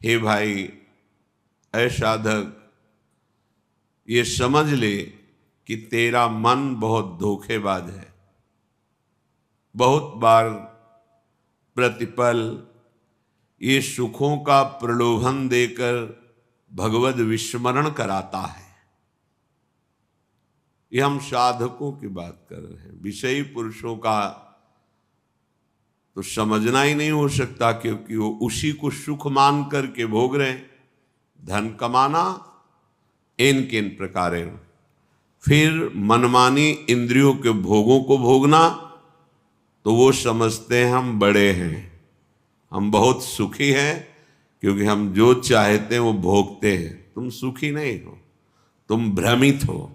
हे भाई, ऐ साधक, ये समझ ले कि तेरा मन बहुत धोखेबाज है। बहुत बार प्रतिपल ये सुखों का प्रलोभन देकर भगवद विस्मरण कराता है। ये हम साधकों की बात कर रहे हैं। विषयी पुरुषों का तो समझना ही नहीं हो सकता, क्योंकि वो उसी को सुख मान करके भोग रहे हैं। धन कमाना इन किन प्रकारेण, फिर मनमानी इंद्रियों के भोगों को भोगना, तो वो समझते हैं हम बड़े हैं, हम बहुत सुखी हैं, क्योंकि हम जो चाहते हैं वो भोगते हैं। तुम सुखी नहीं हो, तुम भ्रमित हो।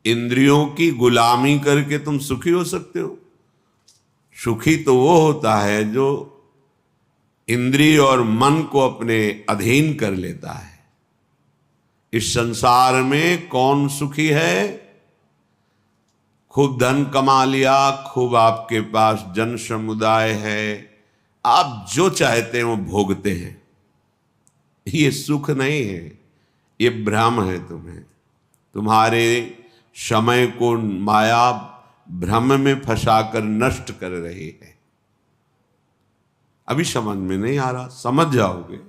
इंद्रियों की गुलामी करके तुम सुखी हो सकते हो? सुखी तो वो होता है जो इंद्रिय और मन को अपने अधीन कर लेता है। इस संसार में कौन सुखी है? खूब धन कमा लिया, खूब आपके पास जन समुदाय है, आप जो चाहते हैं वो भोगते हैं। ये सुख नहीं है, ये भ्रम है। तुम्हारे समय को माया भ्रम में फंसाकर नष्ट कर रही है। अभी समझ में नहीं आ रहा, समझ जाओगे।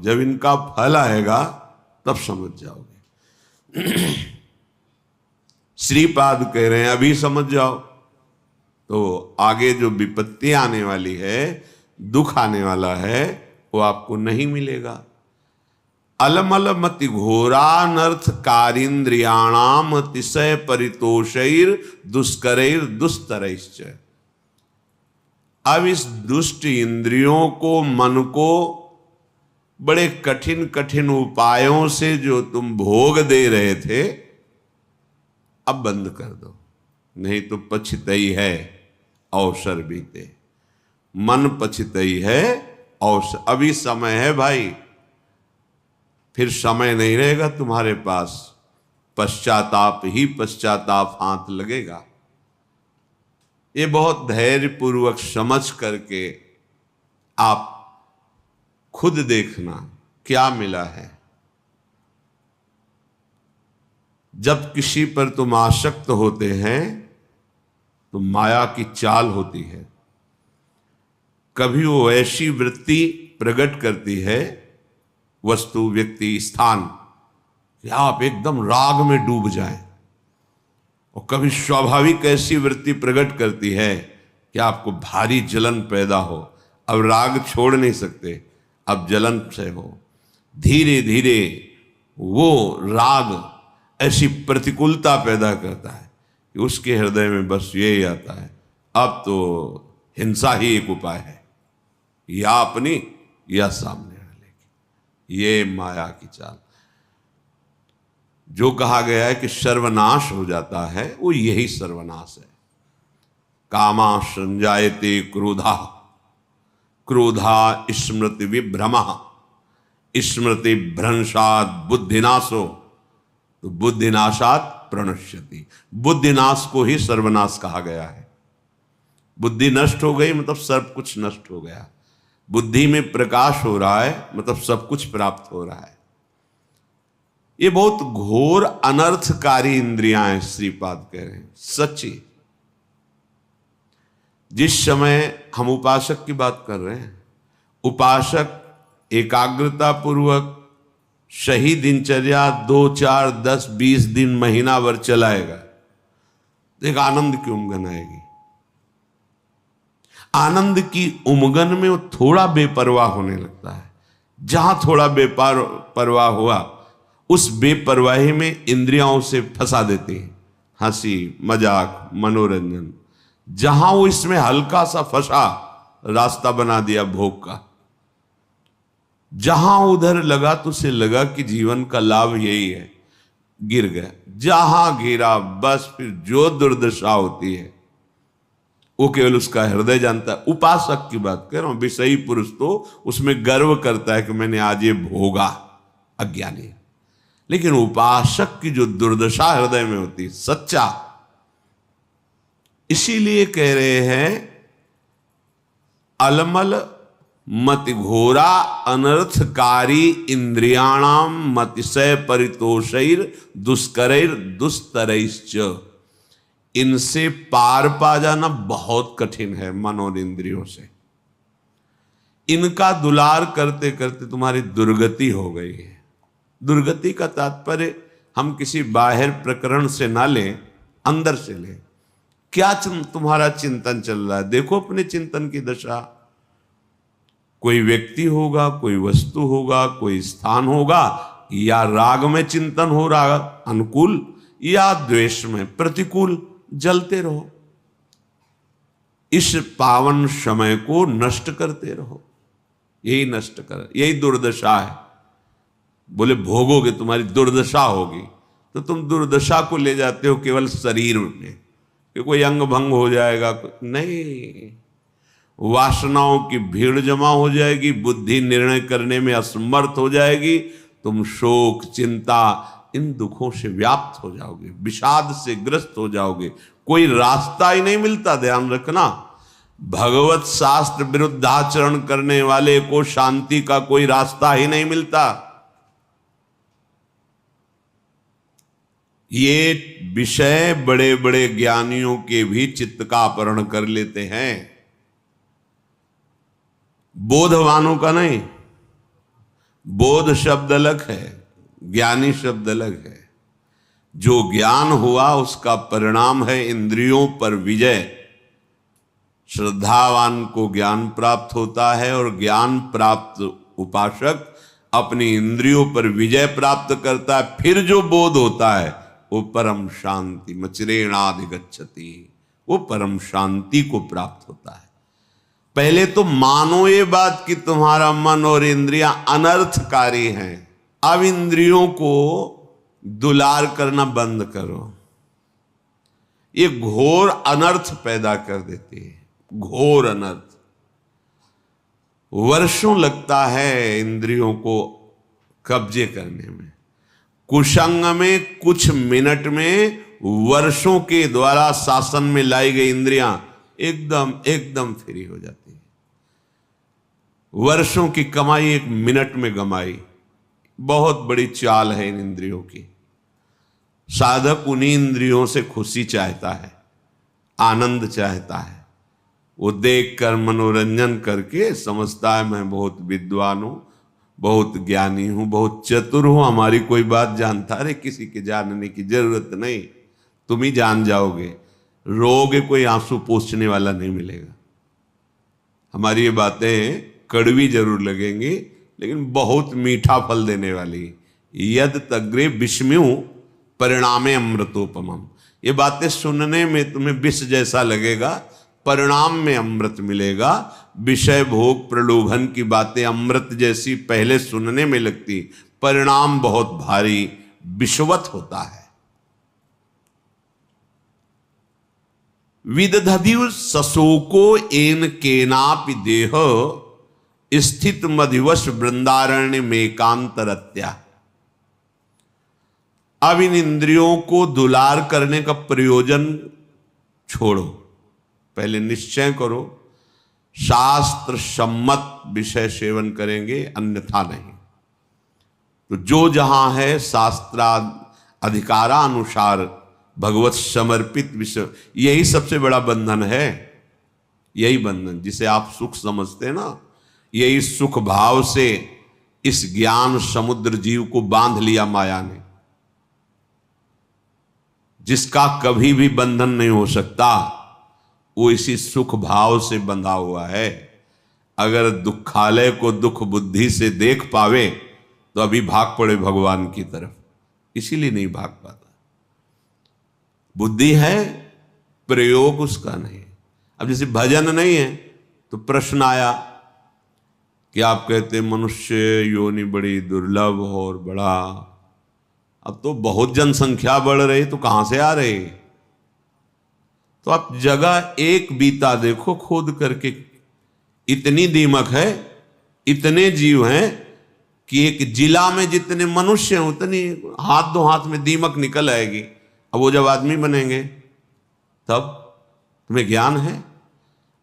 जब इनका फल आएगा तब समझ जाओगे। श्रीपाद कह रहे हैं अभी समझ जाओ, तो आगे जो विपत्ति आने वाली है, दुख आने वाला है, वो आपको नहीं मिलेगा। अलमल मति घोरानर्थ कारिंद्रियाणाम अतिशय परितोषैर दुष्करैर दुस्तरैश्च। अब इस दुष्ट इंद्रियों को, मन को बड़े कठिन कठिन उपायों से जो तुम भोग दे रहे थे, अब बंद कर दो, नहीं तो पछतई है अवसर बीते। मन पछतई है अवसर। अभी समय है भाई, फिर समय नहीं रहेगा तुम्हारे पास। पश्चाताप ही पश्चाताप हाथ लगेगा। ये बहुत धैर्य पूर्वक समझ करके आप खुद देखना क्या मिला है। जब किसी पर तुम आसक्त होते हैं तो माया की चाल होती है। कभी वो ऐसी वृत्ति प्रकट करती है, वस्तु, व्यक्ति, स्थान, कि आप एकदम राग में डूब जाएं, और कभी स्वाभाविक ऐसी वृत्ति प्रकट करती है कि आपको भारी जलन पैदा हो। अब राग छोड़ नहीं सकते, अब जलन से हो। धीरे धीरे वो राग ऐसी प्रतिकूलता पैदा करता है कि उसके हृदय में बस यही आता है, अब तो हिंसा ही एक उपाय है, या अपनी या सामने वाले की। ये माया की चाल। जो कहा गया है कि सर्वनाश हो जाता है, वो यही सर्वनाश है। कामा संजायते क्रोधा, क्रोधा स्मृति विभ्रम, स्मृति भ्रंशात बुद्धिनाशो, तो बुद्धिनाशात प्रणश्यति। बुद्धिनाश को ही सर्वनाश कहा गया है। बुद्धि नष्ट हो गई मतलब सब कुछ नष्ट हो गया। बुद्धि में प्रकाश हो रहा है मतलब सब कुछ प्राप्त हो रहा है। ये बहुत घोर अनर्थकारी इंद्रियां हैं, श्रीपाद कह रहे हैं। सच्ची, जिस समय हम उपासक की बात कर रहे हैं, उपासक एकाग्रता पूर्वक सही दिनचर्या 2, 4, 10, 20 दिन, महीना भर चलाएगा, एक आनंद की उमगन आएगी। आनंद की उमगन में वो थोड़ा बेपरवाह होने लगता है। जहां थोड़ा बेपरवाह हुआ, उस बेपरवाही में इंद्रियों से फंसा देती है। हंसी, मजाक, मनोरंजन। जहां वो इसमें हल्का सा फंसा, रास्ता बना दिया भोग का। जहां उधर लगा तो उसे लगा कि जीवन का लाभ यही है, गिर गया। जहां गिरा बस फिर जो दुर्दशा होती है वो केवल उसका हृदय जानता है। उपासक की बात कर रहा हूं। विषयी पुरुष तो उसमें गर्व करता है कि मैंने आज ये भोगा, अज्ञानी। लेकिन उपासक की जो दुर्दशा हृदय में होती है, सच्चा, इसीलिए कह रहे हैं अलमल मति घोरा अनर्थकारी इंद्रियाणाम मतिशय परितोषैर दुष्करैर दुस्तरैश्च। इनसे पार पा जाना बहुत कठिन है मन और इंद्रियों से। इनका दुलार करते करते तुम्हारी दुर्गति हो गई है। दुर्गति का तात्पर्य हम किसी बाहर प्रकरण से ना लें, अंदर से लें। क्या तुम्हारा चिंतन चल रहा है? देखो अपने चिंतन की दशा। कोई व्यक्ति होगा, कोई वस्तु होगा, कोई स्थान होगा, या राग में चिंतन हो रहा अनुकूल, या द्वेष में प्रतिकूल, जलते रहो। इस पावन समय को नष्ट करते रहो। यही नष्ट कर, यही दुर्दशा है। बोले भोगोगे तुम्हारी दुर्दशा होगी, तो तुम दुर्दशा को ले जाते हो केवल शरीर में कि कोई अंग भंग हो जाएगा। नहीं, वासनाओं की भीड़ जमा हो जाएगी, बुद्धि निर्णय करने में असमर्थ हो जाएगी, तुम शोक चिंता इन दुखों से व्याप्त हो जाओगे, विषाद से ग्रस्त हो जाओगे। कोई रास्ता ही नहीं मिलता। ध्यान रखना, भगवत शास्त्र विरुद्धाचरण करने वाले को शांति का कोई रास्ता ही नहीं मिलता। ये विषय बड़े बड़े ज्ञानियों के भी चित्त का अपहरण कर लेते हैं, बोधवानों का नहीं। बोध शब्द अलग है, ज्ञानी शब्द अलग है। जो ज्ञान हुआ उसका परिणाम है इंद्रियों पर विजय। श्रद्धावान को ज्ञान प्राप्त होता है और ज्ञान प्राप्त उपासक अपनी इंद्रियों पर विजय प्राप्त करता है। फिर जो बोध होता है वो परम शांति मचिरेणाधिगच्छति, वो परम शांति को प्राप्त होता है। पहले तो मानो ये बात कि तुम्हारा मन और इंद्रियां अनर्थकारी हैं। अब इंद्रियों को दुलार करना बंद करो। ये घोर अनर्थ पैदा कर देती है, घोर अनर्थ। वर्षों लगता है इंद्रियों को कब्जे करने में। कुसंग में कुछ मिनट में वर्षों के द्वारा शासन में लाई गई इंद्रियां एकदम फ्री हो जाती है। वर्षों की कमाई एक मिनट में गमाई। बहुत बड़ी चाल है इन इंद्रियों की। साधक उन्हीं इंद्रियों से खुशी चाहता है, आनंद चाहता है। वो देखकर मनोरंजन करके समझता है मैं बहुत विद्वान हूं, बहुत ज्ञानी हूं, बहुत चतुर हूं, हमारी कोई बात जानता। अरे किसी के जानने की जरूरत नहीं, तुम ही जान जाओगे। रोगे कोई आंसू पोंछने वाला नहीं मिलेगा। हमारी ये बातें कड़वी जरूर लगेंगी लेकिन बहुत मीठा फल देने वाली। यद तग्रे विषम्यु परिणामे अमृतोपमम। ये बातें सुनने में तुम्हें विष जैसा लगेगा, परिणाम में अमृत मिलेगा। विषय भोग प्रलोभन की बातें अमृत जैसी पहले सुनने में लगती, परिणाम बहुत भारी विषवत होता है। विदधदिव सशोको एन केनापि देह स्थित मधिवश वृंदारण्य में कांतरत्या। अब इन इंद्रियों को दुलार करने का प्रयोजन छोड़ो। पहले निश्चय करो शास्त्र सम्मत विषय सेवन करेंगे, अन्यथा नहीं। तो जो जहां है शास्त्रा अधिकारानुसार भगवत समर्पित विषय, यही सबसे बड़ा बंधन है। यही बंधन जिसे आप सुख समझते हैं ना, यही सुख भाव से इस ज्ञान समुद्र जीव को बांध लिया माया ने, जिसका कभी भी बंधन नहीं हो सकता। वो इसी सुख भाव से बंधा हुआ है। अगर दुखालय को दुख बुद्धि से देख पावे तो अभी भाग पड़े भगवान की तरफ, इसीलिए नहीं भाग पाता। बुद्धि है, प्रयोग उसका नहीं। अब जैसे भजन नहीं है तो प्रश्न आया कि आप कहते मनुष्य योनि बड़ी दुर्लभ और बड़ा, अब तो बहुत जनसंख्या बढ़ रही, तो कहां से आ रही? तो आप जगह एक बीता देखो खोद करके, इतनी दीमक है, इतने जीव हैं कि एक जिला में जितने मनुष्य हैं उतनी हाथ दो हाथ में दीमक निकल आएगी। अब वो जब आदमी बनेंगे तब तुम्हें ज्ञान है,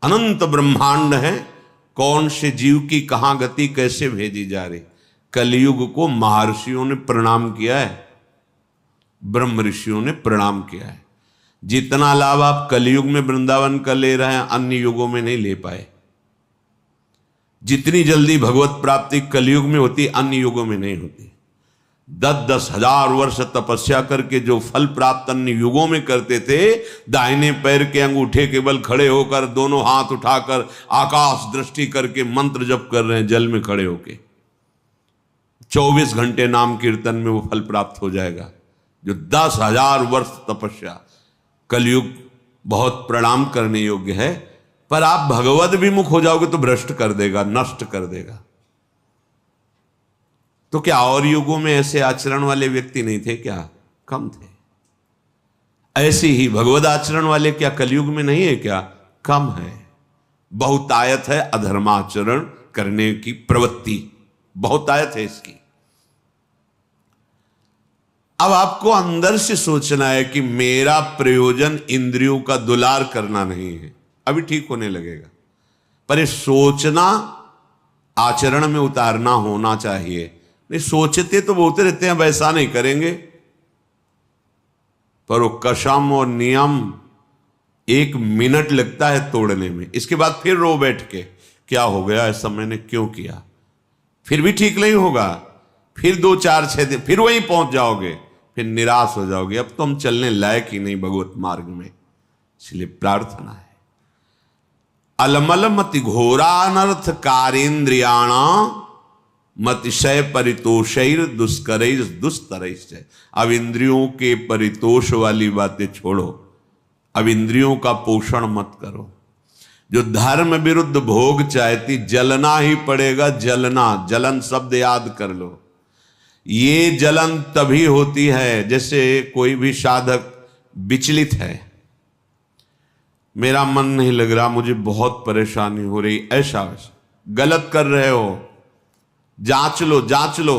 अनंत ब्रह्मांड है, कौन से जीव की कहां गति कैसे भेजी जा रही। कलयुग को महर्षियों ने प्रणाम किया है, ब्रह्म ऋषियों ने प्रणाम किया है। जितना लाभ आप कलयुग में वृंदावन का ले रहे हैं अन्य युगों में नहीं ले पाए। जितनी जल्दी भगवत प्राप्ति कलयुग में होती अन्य युगों में नहीं होती। 10-10 हजार वर्ष तपस्या करके जो फल प्राप्त अन्य युगों में करते थे, दाहिने पैर के अंगूठे के बल खड़े होकर दोनों हाथ उठाकर आकाश दृष्टि करके मंत्र जप कर रहे हैं, जल में खड़े होके 24 घंटे नाम कीर्तन में वो फल प्राप्त हो जाएगा। जो 10,000 वर्ष तपस्या, कलयुग बहुत प्रणाम करने योग्य है। पर आप भगवद विमुख हो जाओगे तो भ्रष्ट कर देगा, नष्ट कर देगा। तो क्या और युगों में ऐसे आचरण वाले व्यक्ति नहीं थे क्या? कम थे। ऐसे ही भगवद आचरण वाले क्या कलयुग में नहीं है क्या? कम है। बहुतायत है अधर्माचरण करने की प्रवृत्ति, बहुतायत है इसकी। अब आपको अंदर से सोचना है कि मेरा प्रयोजन इंद्रियों का दुलार करना नहीं है, अभी ठीक होने लगेगा। पर ये सोचना आचरण में उतारना होना चाहिए। नहीं सोचते तो बोलते रहते हैं वैसा नहीं करेंगे, पर वो कसम और नियम 1 मिनट लगता है तोड़ने में। इसके बाद फिर रो बैठ के क्या हो गया, ऐसा मैंने क्यों किया। फिर भी ठीक नहीं होगा, फिर 2-4-6 दिन फिर वहीं पहुंच जाओगे, फिर निराश हो जाओगे। अब तो हम चलने लायक ही नहीं भगवत मार्ग में। इसलिए प्रार्थना है, अलमल मति घोरानर्थ कारेन्द्रियाण मतिशय परितोषैर दुष्करैर दुस्तरैश्च। अब इंद्रियों के परितोष वाली बातें छोड़ो, अब इंद्रियों का पोषण मत करो। जो धर्म विरुद्ध भोग चाहती, जलना ही पड़ेगा। जलना, जलन शब्द याद कर लो। ये जलन तभी होती है जैसे कोई भी साधक विचलित है, मेरा मन नहीं लग रहा, मुझे बहुत परेशानी हो रही, ऐसा वैसा। गलत कर रहे हो, जांच लो, जांच लो।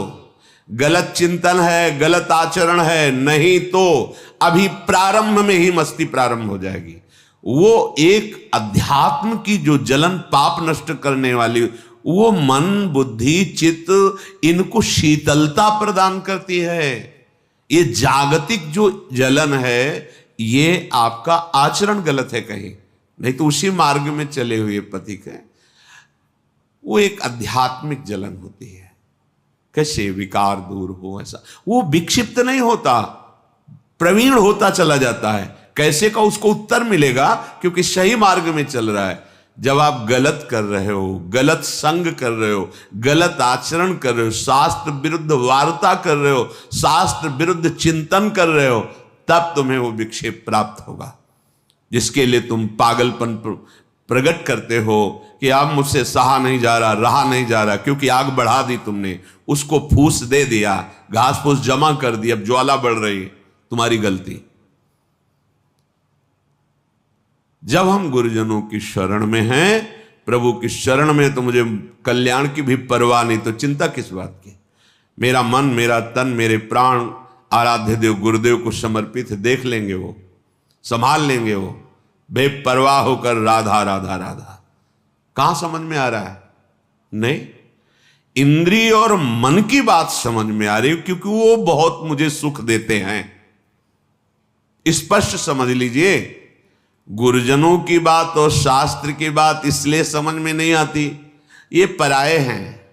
गलत चिंतन है, गलत आचरण है, नहीं तो अभी प्रारंभ में ही मस्ती प्रारंभ हो जाएगी। वो एक अध्यात्म की जो जलन पाप नष्ट करने वाली, वो मन बुद्धि चित्त इनको शीतलता प्रदान करती है। ये जागतिक जो जलन है, ये आपका आचरण गलत है कहीं, नहीं तो उसी मार्ग में चले हुए पथिक है। वो एक आध्यात्मिक जलन होती है। कैसे विकार दूर हो, ऐसा वो विक्षिप्त नहीं होता, प्रवीण होता चला जाता है। कैसे का उसको उत्तर मिलेगा, क्योंकि सही मार्ग में चल रहा है। जब आप गलत कर रहे हो, गलत संग कर रहे हो, गलत आचरण कर रहे हो, शास्त्र विरुद्ध वार्ता कर रहे हो, शास्त्र विरुद्ध चिंतन कर रहे हो, तब तुम्हें वो विक्षेप प्राप्त होगा, जिसके लिए तुम पागलपन प्रकट करते हो कि अब मुझसे सहा नहीं जा रहा, रहा नहीं जा रहा, क्योंकि आग बढ़ा दी तुमने, उसको फूस दे दिया, घास फूस जमा कर दी, अब ज्वाला बढ़ रही है, तुम्हारी गलती। जब हम गुरुजनों की शरण में हैं, प्रभु की शरण में, तो मुझे कल्याण की भी परवाह नहीं, तो चिंता किस बात की। मेरा मन, मेरा तन, मेरे प्राण आराध्य देव गुरुदेव को समर्पित है, देख लेंगे वो, संभाल लेंगे वो, बेपरवाह होकर राधा राधा राधा। कहां समझ में आ रहा है? नहीं, इंद्रिय और मन की बात समझ में आ रही, क्योंकि वो बहुत मुझे सुख देते हैं। स्पष्ट समझ लीजिए, गुरुजनों की बात और शास्त्र की बात इसलिए समझ में नहीं आती, ये पराये हैं।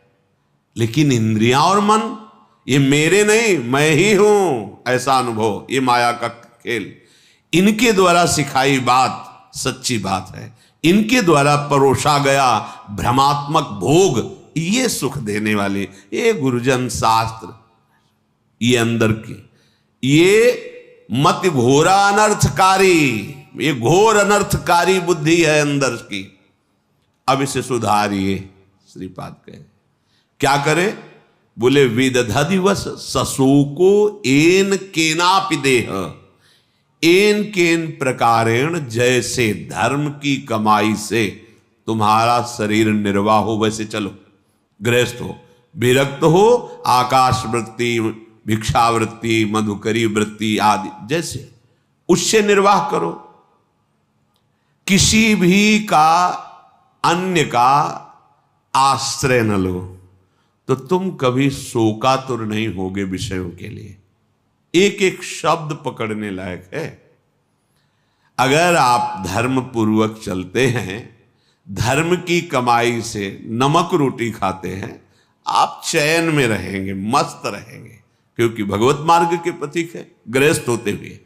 लेकिन इंद्रियां और मन, ये मेरे नहीं, मैं ही हूं, ऐसा अनुभव, ये माया का खेल, इनके द्वारा सिखाई बात सच्ची बात है। इनके द्वारा परोसा गया भ्रमात्मक भोग, ये सुख देने वाले, ये गुरुजन शास्त्र, ये अंदर की, ये मत घोरा अनर्थकारी, ये घोर अनर्थकारी बुद्धि है अंदर की। अब इसे सुधारिए, श्रीपाद कहे। क्या करे? बोले विदधा दिवस ससुको एन केनापि देह, एन केन प्रकारेण, जैसे धर्म की कमाई से तुम्हारा शरीर निर्वाह हो वैसे चलो। गृहस्थ हो, विरक्त हो, आकाश वृत्ति, भिक्षावृत्ति, मधुकरी वृत्ति आदि, जैसे उससे निर्वाह करो। किसी भी का, अन्य का आश्रय न लो तो तुम कभी शोकातुर नहीं होगे विषयों के लिए। एक एक शब्द पकड़ने लायक है। अगर आप धर्म पूर्वक चलते हैं, धर्म की कमाई से नमक रोटी खाते हैं, आप चैन में रहेंगे, मस्त रहेंगे, क्योंकि भगवत मार्ग के प्रतीक है। गृहस्थ होते हुए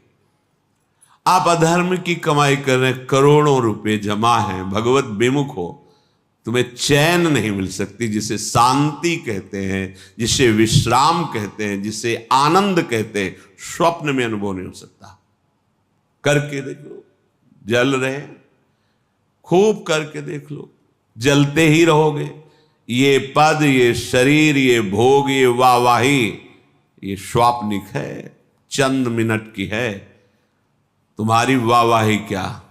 आप अधर्म की कमाई कर रहे हैं, करोड़ों रुपए जमा हैं, भगवत विमुख हो, तुम्हें चैन नहीं मिल सकती, जिसे शांति कहते हैं, जिसे विश्राम कहते हैं, जिसे आनंद कहते हैं, स्वप्न में अनुभव नहीं हो सकता। करके देख लो, जल रहे हैं, खूब करके देख लो, जलते ही रहोगे। ये पद, ये शरीर, ये भोग, ये वाहवाही, ये स्वाप्निक है, चंद मिनट की है। तुम्हारी वाहवाही क्या,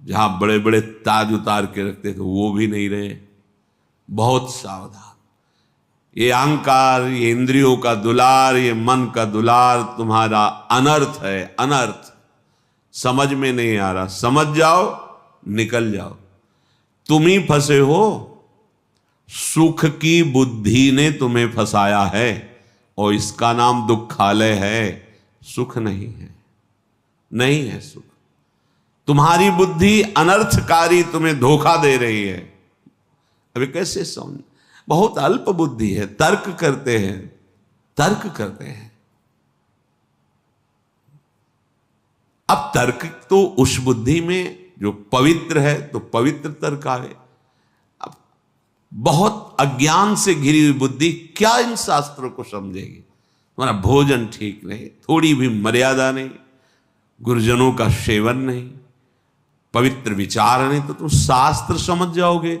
जहां बड़े बड़े ताज उतार के रखते थे वो भी नहीं रहे। बहुत सावधान। ये अहंकार, ये इंद्रियों का दुलार, ये मन का दुलार तुम्हारा अनर्थ है, अनर्थ। समझ में नहीं आ रहा, समझ जाओ, निकल जाओ। तुम ही फंसे हो, सुख की बुद्धि ने तुम्हें फंसाया है, और इसका नाम दुखालय है, सुख नहीं है, नहीं है सुख। तुम्हारी बुद्धि अनर्थकारी तुम्हें धोखा दे रही है। अभी कैसे समझ, बहुत अल्प बुद्धि है, तर्क करते हैं, तर्क करते हैं। अब तर्क तो उस बुद्धि में जो पवित्र है, तो पवित्र तर्क आवे। अब बहुत अज्ञान से घिरी हुई बुद्धि क्या इन शास्त्रों को समझेगी? तुम्हारा भोजन ठीक नहीं, थोड़ी भी मर्यादा नहीं, गुरुजनों का सेवन नहीं, पवित्र विचार नहीं, तो तुम शास्त्र समझ जाओगे।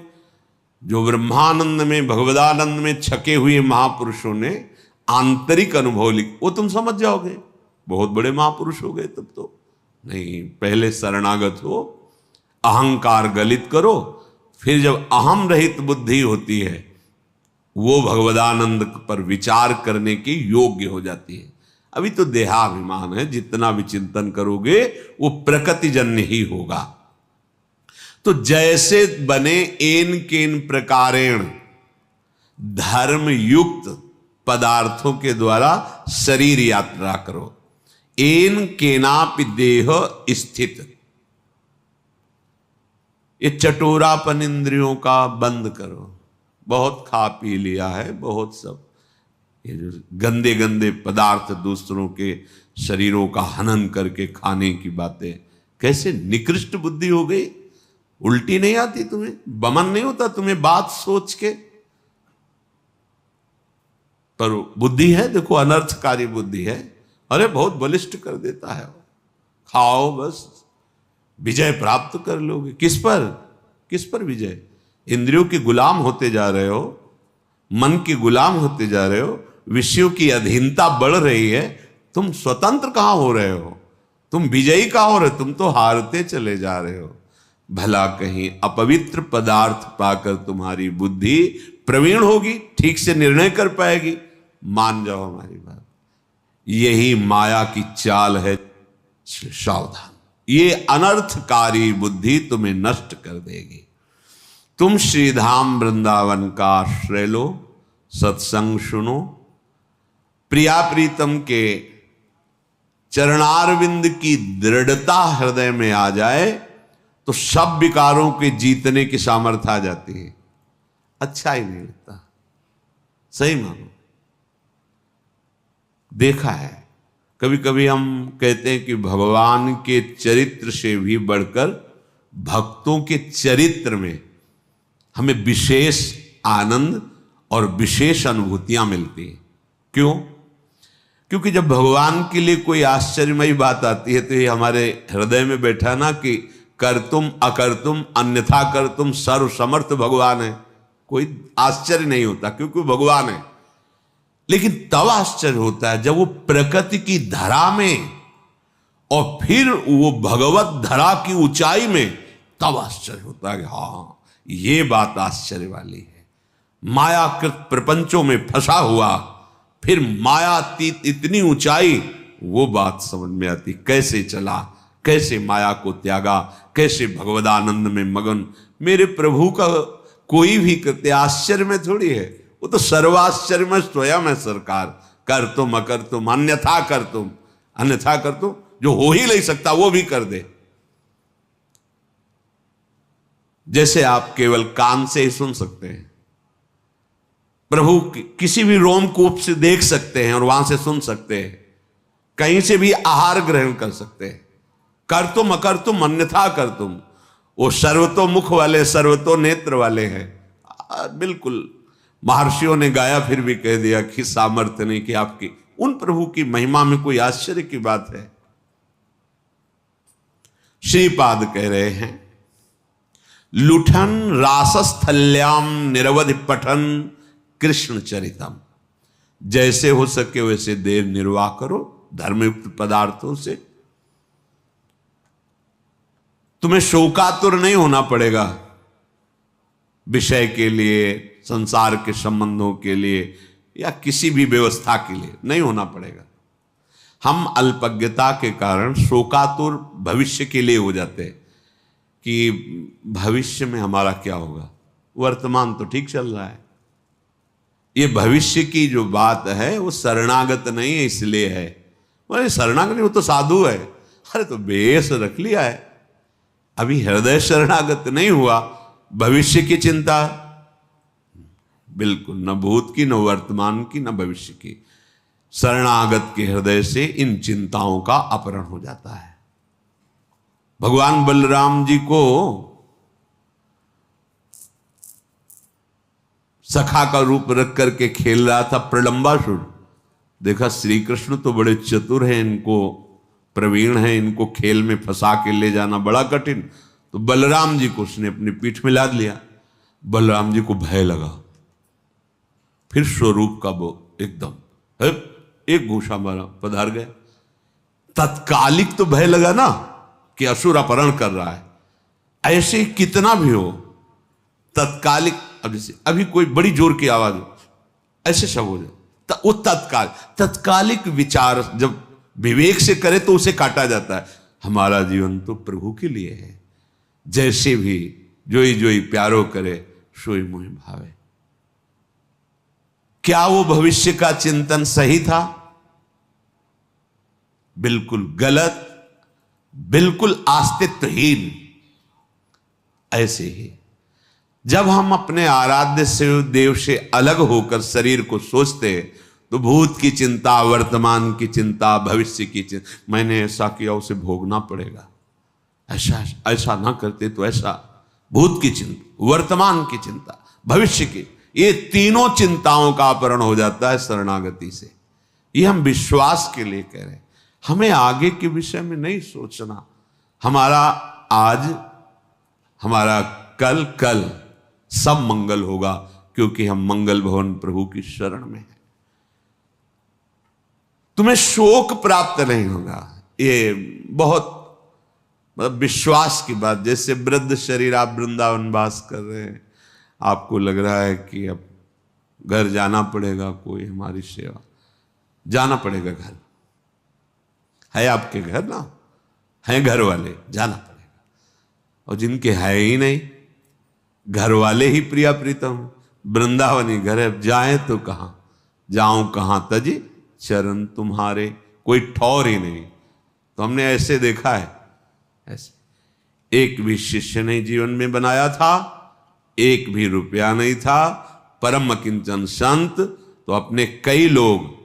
जो ब्रह्मानंद में, भगवदानंद में छके हुए महापुरुषों ने आंतरिक अनुभव लिख, वो तुम समझ जाओगे। बहुत बड़े महापुरुष हो गए तब तो। नहीं, पहले शरणागत हो, अहंकार गलित करो, फिर जब अहम रहित बुद्धि होती है, वो भगवदानंद पर विचार करने की योग्य हो जाती है। अभी तो देहाभिमान है, जितना भी चिंतन करोगे वो प्रकृतिजन्य ही होगा। तो जैसे बने एन केन प्रकारेण धर्म युक्त पदार्थों के द्वारा शरीर यात्रा करो। एन केनापि देह स्थित, ये चटोरापन इंद्रियों का बंद करो। बहुत खा पी लिया है, बहुत सब ये जो गंदे गंदे पदार्थ दूसरों के शरीरों का हनन करके खाने की बातें, कैसे निकृष्ट बुद्धि हो गई। उल्टी नहीं आती तुम्हें, बमन नहीं होता तुम्हें बात सोच के? पर बुद्धि है, देखो अनर्थकारी बुद्धि है। अरे बहुत बलिष्ठ कर देता है, खाओ बस, विजय प्राप्त कर लोगे। किस पर, किस पर विजय? इंद्रियों के गुलाम होते जा रहे हो, मन के गुलाम होते जा रहे हो, विषयों की अधीनता बढ़ रही है। तुम स्वतंत्र कहां हो रहे हो, तुम विजयी कहां हो रहे हो? तुम तो हारते चले जा रहे हो। भला कहीं अपवित्र पदार्थ पाकर तुम्हारी बुद्धि प्रवीण होगी, ठीक से निर्णय कर पाएगी? मान जाओ हमारी बात, यही माया की चाल है। सावधान, ये अनर्थकारी बुद्धि तुम्हें नष्ट कर देगी। तुम श्रीधाम वृंदावन का आश्रय लो, सत्संग सुनो, प्रिया प्रीतम के चरणारविंद की दृढ़ता हृदय में आ जाए तो सब विकारों के जीतने की सामर्थ्य आ जाती है। अच्छा ही नहीं लगता, सही मानो। देखा है, कभी कभी हम कहते हैं कि भगवान के चरित्र से भी बढ़कर भक्तों के चरित्र में हमें विशेष आनंद और विशेष अनुभूतियां मिलती हैं। क्यों? क्योंकि जब भगवान के लिए कोई आश्चर्यमयी बात आती है तो ये हमारे हृदय में बैठा ना कि करतुम अकर्तुम अन्यथा करतुम सर्व समर्थ भगवान है, कोई आश्चर्य नहीं होता क्योंकि भगवान है। लेकिन तब आश्चर्य होता है जब वो प्रकृति की धरा में और फिर वो भगवत धरा की ऊंचाई में, तब आश्चर्य होता है कि हाँ ये बात आश्चर्य वाली है। मायाकृत प्रपंचों में फंसा हुआ, फिर मायातीत इतनी ऊंचाई, वो बात समझ में आती। कैसे चला, कैसे माया को त्यागा, कैसे भगवदानंद में मगन। मेरे प्रभु का कोई भी करते, आश्चर्य में थोड़ी है, वो तो सर्वाश्चर्य में स्वयं है सरकार। कर तुम अकर तुम अन्यथा कर तुम, अन्यथा कर तुम, जो हो ही नहीं सकता वो भी कर दे। जैसे आप केवल कान से ही सुन सकते हैं, प्रभु किसी भी रोमकूप से देख सकते हैं और वहां से सुन सकते हैं, कहीं से भी आहार ग्रहण कर सकते हैं। कर तुम अकर तुम अन्यथा कर तुम, वो सर्वतो मुख वाले सर्वतो नेत्र वाले हैं। बिल्कुल महर्षियों ने गाया, फिर भी कह दिया कि सामर्थ्य नहीं कि आपकी उन प्रभु की महिमा में कोई आश्चर्य की बात है। श्रीपाद कह रहे हैं, लुठन रासस्थल्याम निरवधि पठन कृष्ण चरितम। जैसे हो सके वैसे देर निर्वाह करो धर्मयुक्त पदार्थों से। तुम्हें शोकातुर नहीं होना पड़ेगा विषय के लिए, संसार के संबंधों के लिए या किसी भी व्यवस्था के लिए नहीं होना पड़ेगा। हम अल्पज्ञता के कारण शोकातुर भविष्य के लिए हो जाते हैं कि भविष्य में हमारा क्या होगा, वर्तमान तो ठीक चल रहा है। ये भविष्य की जो बात है वो शरणागत नहीं है, इसलिए है। बोले शरणागत नहीं, वो तो साधु है। अरे तो बेस रख लिया है, अभी हृदय शरणागत नहीं हुआ, भविष्य की चिंता बिल्कुल, न भूत की, न वर्तमान की, न भविष्य की। शरणागत के हृदय से इन चिंताओं का अपहरण हो जाता है। भगवान बलराम जी को सखा का रूप रख करके खेल रहा था प्रलंबासुर। देखा श्री कृष्ण तो बड़े चतुर हैं, इनको प्रवीण हैं, इनको खेल में फंसा के ले जाना बड़ा कठिन। तो बलराम जी को उसने अपनी पीठ में लाद लिया। बलराम जी को भय लगा, फिर स्वरूप का वो एकदम एक घूसा मारा, पधार गए। तत्कालिक तो भय लगा ना कि असुर अपहरण कर रहा है, ऐसे कितना भी हो तत्कालिक, अभी कोई बड़ी जोर की आवाज हो, ऐसे सब हो जाए, वो तत्कालिक विचार जब विवेक से करे तो उसे काटा जाता है। हमारा जीवन तो प्रभु के लिए है, जैसे भी जोई जोई प्यारो करे सोई मोहि भावे। क्या वो भविष्य का चिंतन सही था? बिल्कुल गलत, बिल्कुल अस्तित्वहीन। ऐसे ही जब हम अपने आराध्य से देव से अलग होकर शरीर को सोचते हैं तो भूत की चिंता, वर्तमान की चिंता, भविष्य की चिंता, मैंने ऐसा किया उसे भोगना पड़ेगा, ऐसा ना करते तो ऐसा, भूत की चिंता, वर्तमान की चिंता, भविष्य की, ये तीनों चिंताओं का अपहरण हो जाता है शरणागति से। ये हम विश्वास के लिए कह रहे हैं, हमें आगे के विषय में नहीं सोचना। हमारा आज, हमारा कल सब मंगल होगा, क्योंकि हम मंगल भवन प्रभु की शरण में हैं। तुम्हें शोक प्राप्त नहीं होगा, ये बहुत विश्वास की बात। जैसे वृद्ध शरीर, आप वृंदावन वास कर रहे हैं, आपको लग रहा है कि अब घर जाना पड़ेगा, कोई हमारी सेवा, जाना पड़ेगा। घर है आपके, घर ना है, घर वाले, जाना पड़ेगा। और जिनके है ही नहीं, घर वाले ही प्रिया प्रीतम, वृंदावनी घर है, जाए तो कहां, जाऊं कहां तज चरण तुम्हारे, कोई ठौर ही नहीं। तो हमने ऐसे देखा है, ऐसे एक भी शिष्य नहीं जीवन में बनाया था, एक भी रुपया नहीं था, परम किंचन संत, तो अपने कई लोग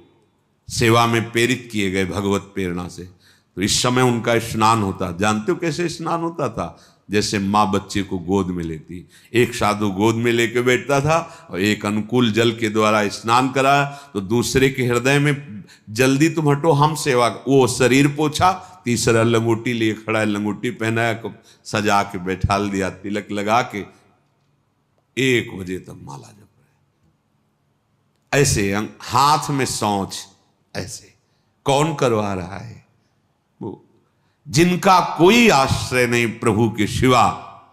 सेवा में प्रेरित किए गए भगवत प्रेरणा से। तो इस समय उनका स्नान होता, जानते हो कैसे स्नान होता था? जैसे माँ बच्चे को गोद में लेती, एक साधु गोद में लेके बैठता था और एक अनुकूल जल के द्वारा स्नान कराया, तो दूसरे के हृदय में जल्दी तुम हटो, हम सेवा, वो शरीर पोछा, तीसरा लंगोटी लिए खड़ा है, लंगोटी पहनाया, सजा के बैठाल दिया, तिलक लगा के 1 बजे तक माला जप रहे। ऐसे हाथ में सौंच, ऐसे कौन करवा रहा है? वो जिनका कोई आश्रय नहीं प्रभु के सिवा,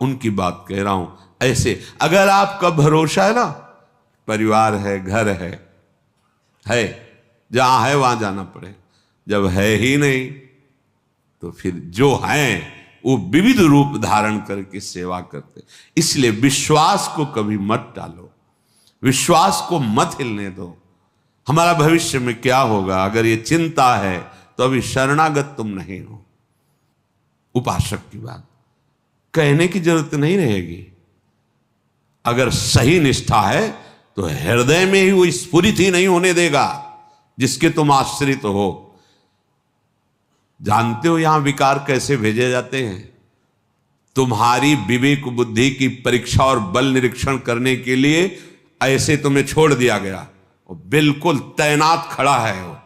उनकी बात कह रहा हूं। ऐसे अगर आपका भरोसा है ना, परिवार है, घर है, जहां है वहां जाना पड़े। जब है ही नहीं तो फिर जो है वो विविध रूप धारण करके सेवा करते। इसलिए विश्वास को कभी मत टालो, विश्वास को मत हिलने दो। हमारा भविष्य में क्या होगा, अगर ये चिंता है तो अभी शरणागत तुम नहीं हो। उपासक की बात कहने की जरूरत नहीं रहेगी। अगर सही निष्ठा है तो हृदय में ही वो स्फुरित ही नहीं होने देगा जिसके तुम आश्रित हो। जानते हो यहां विकार कैसे भेजे जाते हैं? तुम्हारी विवेक बुद्धि की परीक्षा और बल निरीक्षण करने के लिए ऐसे तुम्हें छोड़ दिया गया, और बिल्कुल तैनात खड़ा है वो,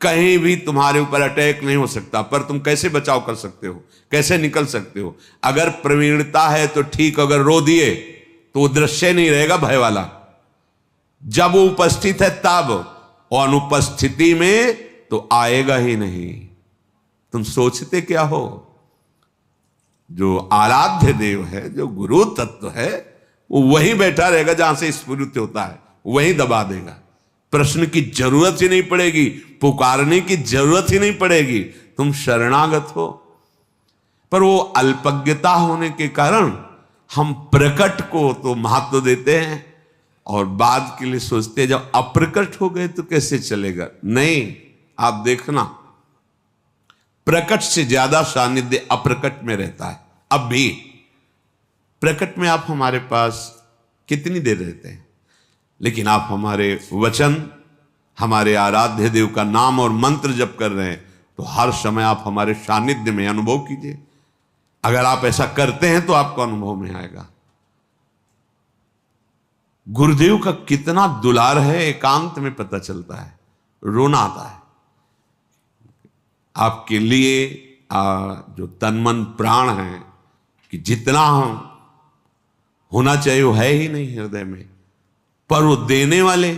कहीं भी तुम्हारे ऊपर अटैक नहीं हो सकता। पर तुम कैसे बचाव कर सकते हो, कैसे निकल सकते हो? अगर प्रवीणता है तो ठीक, अगर रो दिए तो वो दृश्य नहीं रहेगा भय वाला। जब वो उपस्थित है तब, और अनुपस्थिति में तो आएगा ही नहीं। तुम सोचते क्या हो? जो आराध्य देव है, जो गुरु तत्व है, वो वहीं बैठा रहेगा जहां से स्फुरित होता है, वहीं दबा देगा। प्रश्न की जरूरत ही नहीं पड़ेगी, पुकारने की जरूरत ही नहीं पड़ेगी, तुम शरणागत हो। पर वो अल्पज्ञता होने के कारण हम प्रकट को तो महत्व देते हैं और बाद के लिए सोचते हैं जब अप्रकट हो गए तो कैसे चलेगा। नहीं, आप देखना, प्रकट से ज्यादा सानिध्य अप्रकट में रहता है। अब भी प्रकट में आप हमारे पास कितनी देर रहते हैं, लेकिन आप हमारे वचन, हमारे आराध्य देव का नाम और मंत्र जप कर रहे हैं तो हर समय आप हमारे सानिध्य में अनुभव कीजिए। अगर आप ऐसा करते हैं तो आपको अनुभव में आएगा। गुरुदेव का कितना दुलार है, एकांत में पता चलता है, रोना आता है। आपके लिए जो तन मन प्राण है, कि जितना होना चाहिए वो है ही नहीं हृदय में, पर वो देने वाले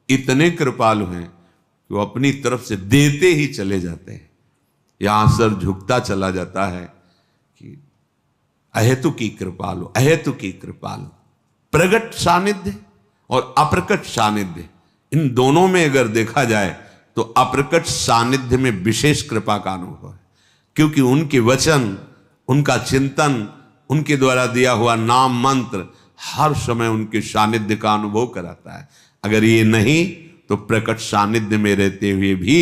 इतने कृपालु हैं कि वो अपनी तरफ से देते ही चले जाते हैं। यहां सर झुकता चला जाता है कि अहेतु की कृपालु, अहेतु की कृपालु। प्रगट सानिध्य और अप्रकट सानिध्य, इन दोनों में अगर देखा जाए तो अप्रकट सानिध्य में विशेष कृपा का अनुभव है, क्योंकि उनके वचन, उनका चिंतन, उनके द्वारा दिया हुआ नाम मंत्र हर समय उनके सानिध्य का अनुभव कराता है। अगर ये नहीं तो प्रकट सानिध्य में रहते हुए भी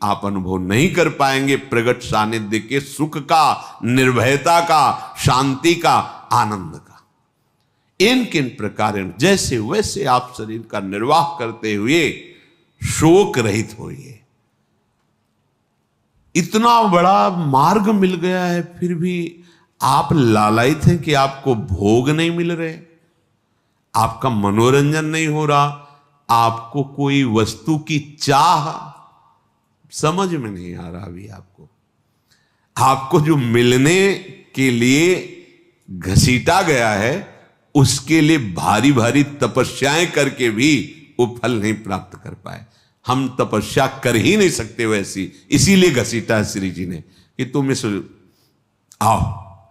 आप अनुभव नहीं कर पाएंगे प्रकट सानिध्य के सुख का, निर्भयता का, शांति का, आनंद का। इन किन प्रकार जैसे वैसे आप शरीर का निर्वाह करते हुए शोक रहित होइए। इतना बड़ा मार्ग मिल गया है, फिर भी आप लालायित हैं कि आपको भोग नहीं मिल रहे, आपका मनोरंजन नहीं हो रहा, आपको कोई वस्तु की चाह समझ में नहीं आ रहा। अभी आपको जो मिलने के लिए घसीटा गया है, उसके लिए भारी भारी तपस्याएं करके भी वो फल नहीं प्राप्त कर पाए। हम तपस्या कर ही नहीं सकते वैसी, इसीलिए घसीटा है श्री जी ने कि तुम इस आओ,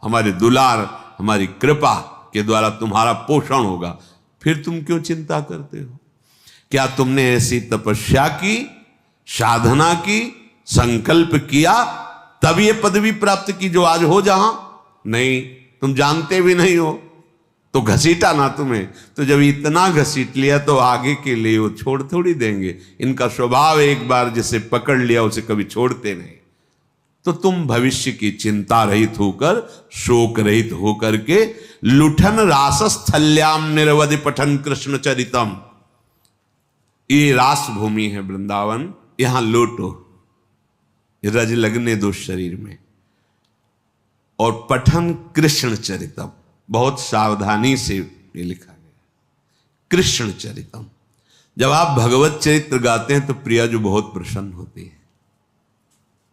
हमारे दुलार, हमारी कृपा के द्वारा तुम्हारा पोषण होगा। फिर तुम क्यों चिंता करते हो? क्या तुमने ऐसी तपस्या की, साधना की, संकल्प किया, तब ये पदवी प्राप्त की जो आज हो जहां? नहीं, तुम जानते भी नहीं हो तो घसीटा ना तुम्हें। तो जब इतना घसीट लिया तो आगे के लिए वो छोड़ थोड़ी देंगे। इनका स्वभाव एक बार जिसे पकड़ लिया उसे कभी छोड़ते नहीं। तो तुम भविष्य की चिंता रहित होकर, शोक रहित होकर के लुठन रासस्थल्याम निरवधि पठन कृष्ण चरितम, ये रास भूमि है वृंदावन, यहां लौटो, रज लगने दो शरीर में, और पठन कृष्ण चरितम, बहुत सावधानी से ये लिखा गया कृष्ण चरितम। जब आप भगवत चरित्र गाते हैं तो प्रिया जो बहुत प्रसन्न होती है।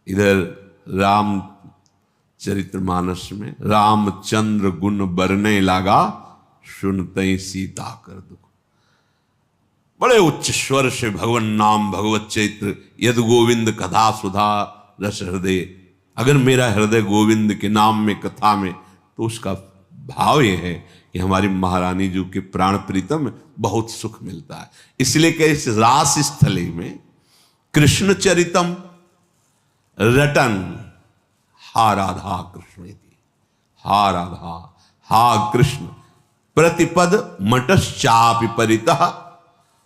इधर राम चरितमानस में रामचंद्र गुण बरने लागा, सुनते सीता कर दुख। बड़े उच्च स्वर से भगवन नाम भगवत चरित्र यद गोविंद कथा सुधा रस हृदय। अगर मेरा हृदय गोविंद के नाम में, कथा में, तो उसका भाव यह है कि हमारी महारानी जी के प्राण प्रीतम बहुत सुख मिलता है। इसलिए कि इस रास स्थली में कृष्ण चरितम रटन हा राधा कृष्णेति, हा राधा हा कृष्ण प्रतिपद मटश्चापि परितः।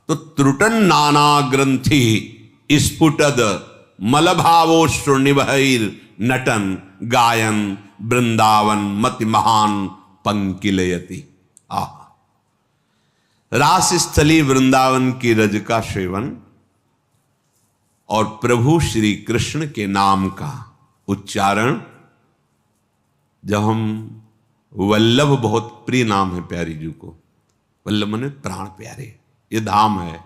तो त्रुटन नाना ग्रंथि स्फुटद मलभावो श्रुनिभैर नटन गायन वृंदावन मति महान पंकिलयति। आह, रास स्थली वृंदावन की रज का सेवन और प्रभु श्री कृष्ण के नाम का उच्चारण। जब हम वल्लभ, बहुत प्रिय नाम है प्यारी जी को, वल्लभ माने प्राण प्यारे, ये धाम है।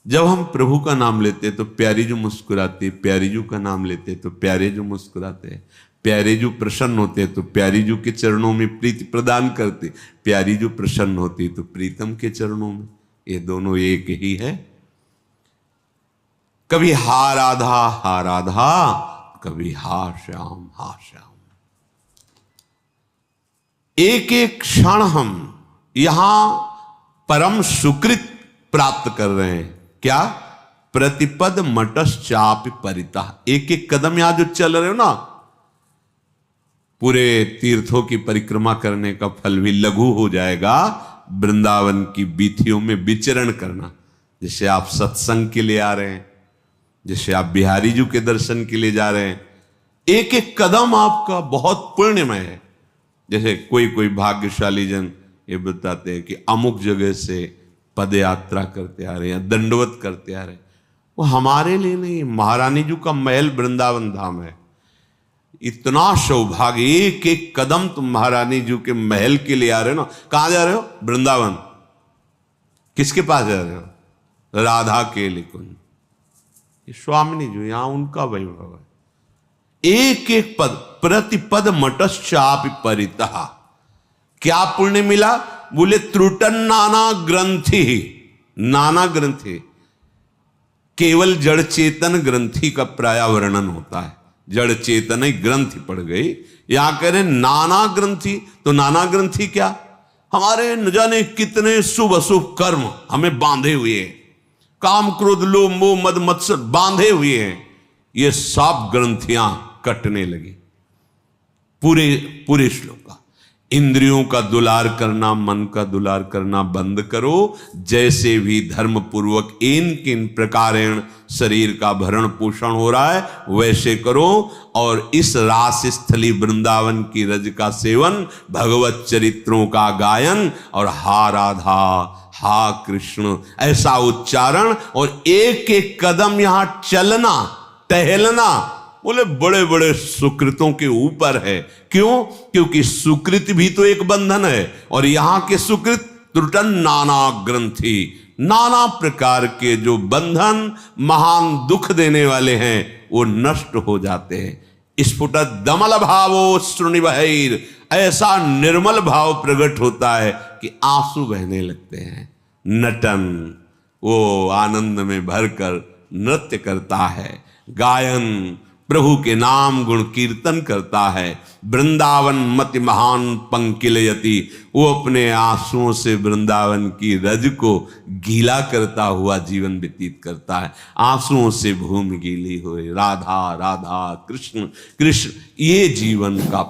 जब हम प्रभु का नाम लेते तो प्यारी जो मुस्कुराती, प्यारी जू का नाम लेते तो प्यारे जो मुस्कुराते, प्यारे जो प्रसन्न होते तो प्यारी जू के चरणों में प्रीति प्रदान करते, प्यारी जो प्रसन्न होती तो प्रीतम के चरणों में। ये दोनों एक ही है। कभी हा राधा, कभी हा श्याम हा श्याम। एक एक क्षण हम यहां परम सुकृत प्राप्त कर रहे हैं। क्या? प्रतिपद मटश्चापि परितः। एक एक कदम यहां जो चल रहे हो ना, पूरे तीर्थों की परिक्रमा करने का फल भी लघु हो जाएगा वृंदावन की बीथियों में विचरण करना। जैसे आप सत्संग के लिए आ रहे हैं, जैसे आप बिहारी जी के दर्शन के लिए जा रहे हैं, एक एक कदम आपका बहुत पुण्यमय है। जैसे कोई कोई भाग्यशाली जन ये बताते हैं कि अमुक जगह से पद यात्रा करते आ रहे हैं, दंडवत करते आ रहे हैं। वो हमारे लिए नहीं, महारानी जी का महल वृंदावन धाम है। इतना सौभाग्य, एक एक कदम तुम महारानी जी के महल के लिए आ रहे हो ना। कहां जा रहे हो? वृंदावन। किसके पास जा रहे हो? राधा के लिए। स्वामिनी जी, यहां उनका वैभव है। एक एक पद, प्रतिपद मटश्चापि परितः। क्या पुण्य मिला? बोले त्रुटन नाना ग्रंथि। नाना ग्रंथि केवल जड़ चेतन ग्रंथि का प्राय वर्णन होता है। जड़ चेतन ग्रंथि पड़ गई, यहां कह रहे नाना ग्रंथि। तो नाना ग्रंथि क्या? हमारे न जाने कितने शुभ अशुभ कर्म हमें बांधे हुए हैं, काम क्रोध लोभ मोह मद मत्सर बांधे हुए हैं। ये सब ग्रंथियां कटने लगी। पूरे श्लोक का इंद्रियों का दुलार करना, मन का दुलार करना बंद करो। जैसे भी धर्म पूर्वक इन किन प्रकारेण शरीर का भरण पोषण हो रहा है वैसे करो। और इस रास स्थली वृंदावन की रज का सेवन, भगवत चरित्रों का गायन और हा राधा हा कृष्ण ऐसा उच्चारण और एक एक कदम यहां चलना टहलना, बोले बड़े बड़े सुकृतों के ऊपर है। क्यों? क्योंकि सुकृत भी तो एक बंधन है और यहां के सुकृत त्रुटन नाना ग्रंथि, नाना प्रकार के जो बंधन महान दुख देने वाले हैं वो नष्ट हो जाते हैं। स्फुट दमल भावो श्रुनिभैर, ऐसा निर्मल भाव प्रकट होता है कि आंसू बहने लगते हैं। नटन, वो आनंद में भरकर नृत्य करता है, गायन प्रभु के नाम गुण कीर्तन करता है। वृंदावन मति महान पंकिलयति, वो अपने आंसुओं से वृंदावन की रज को गीला करता हुआ जीवन व्यतीत करता है। आंसुओं से भूमि गीली हुई, राधा राधा कृष्ण कृष्ण, ये जीवन का